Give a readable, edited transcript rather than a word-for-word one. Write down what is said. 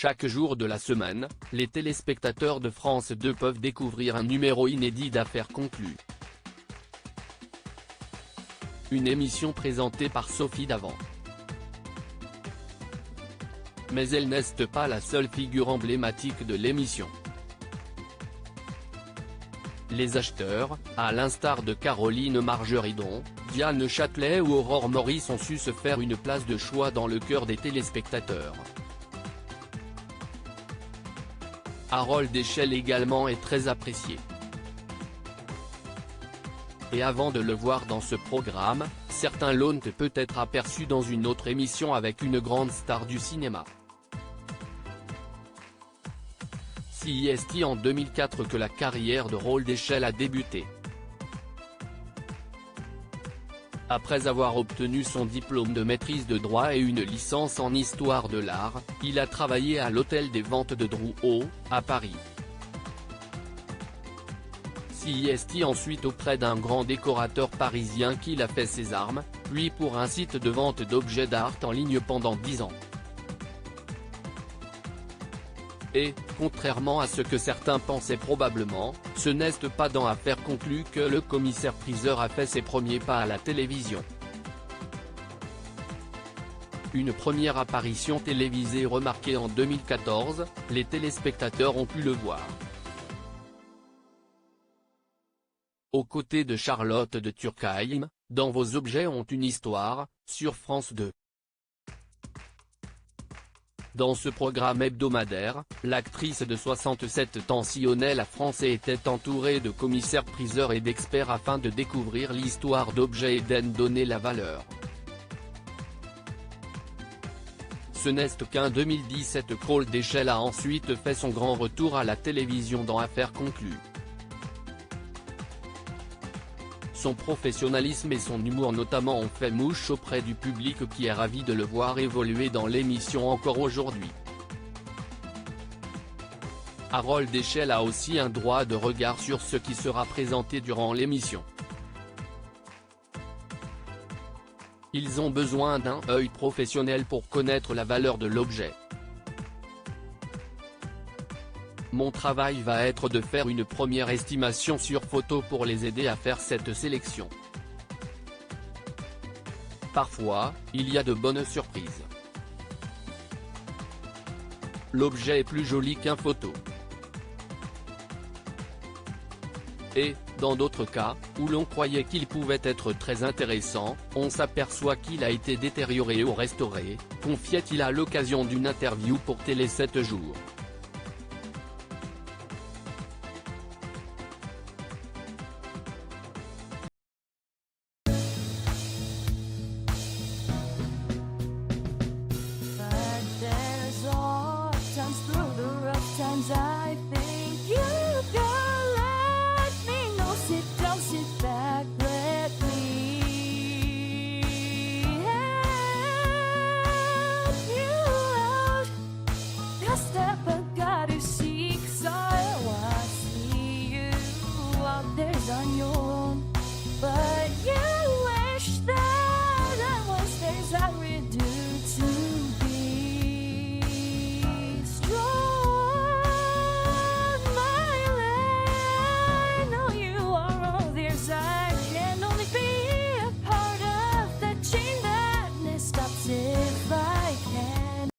Chaque jour de la semaine, les téléspectateurs de France 2 peuvent découvrir un numéro inédit d'Affaires conclues. Une émission présentée par Sophie Davant. Mais elle n'est pas la seule figure emblématique de l'émission. Les acheteurs, à l'instar de Caroline Margeridon, Diane Châtelet ou Aurore Maurice ont su se faire une place de choix dans le cœur des téléspectateurs. Harold Échelle également est très apprécié. Et avant de le voir dans ce programme, certains l'ont peut-être aperçu dans une autre émission avec une grande star du cinéma. C'est en 2004 que la carrière de Harold Échelle a débuté. Après avoir obtenu son diplôme de maîtrise de droit et une licence en histoire de l'art, il a travaillé à l'hôtel des ventes de Drouot, à Paris. C'est ensuite auprès d'un grand décorateur parisien qu'il a fait ses armes, puis pour un site de vente d'objets d'art en ligne pendant 10 ans. Et, contrairement à ce que certains pensaient probablement, ce n'est pas dans Affaires conclues que le commissaire-priseur a fait ses premiers pas à la télévision. Une première apparition télévisée remarquée en 2014, les téléspectateurs ont pu le voir. Aux côtés de Charlotte de Turckheim, dans Vos objets ont une histoire, sur France 2. Dans ce programme hebdomadaire, l'actrice de 67 ans sillonnait la France et était entourée de commissaires-priseurs et d'experts afin de découvrir l'histoire d'objets et d'en donner la valeur. Ce n'est qu'en 2017 qu'Harold Échelle a ensuite fait son grand retour à la télévision dans Affaires conclues. Son professionnalisme et son humour notamment ont fait mouche auprès du public qui est ravi de le voir évoluer dans l'émission encore aujourd'hui. Harold Échelle a aussi un droit de regard sur ce qui sera présenté durant l'émission. Ils ont besoin d'un œil professionnel pour connaître la valeur de l'objet. Mon travail va être de faire une première estimation sur photo pour les aider à faire cette sélection. Parfois, il y a de bonnes surprises. L'objet est plus joli qu'un photo. Et, dans d'autres cas, où l'on croyait qu'il pouvait être très intéressant, on s'aperçoit qu'il a été détérioré ou restauré, confiait-il à l'occasion d'une interview pour Télé 7 jours. I think you can let me know. Sit down, sit back, let me help you out. Just step I gotta seek, so I see you out there's on your own. But you wish that I was theirs I would do to be strong. I can only be a part of the chain that stops it.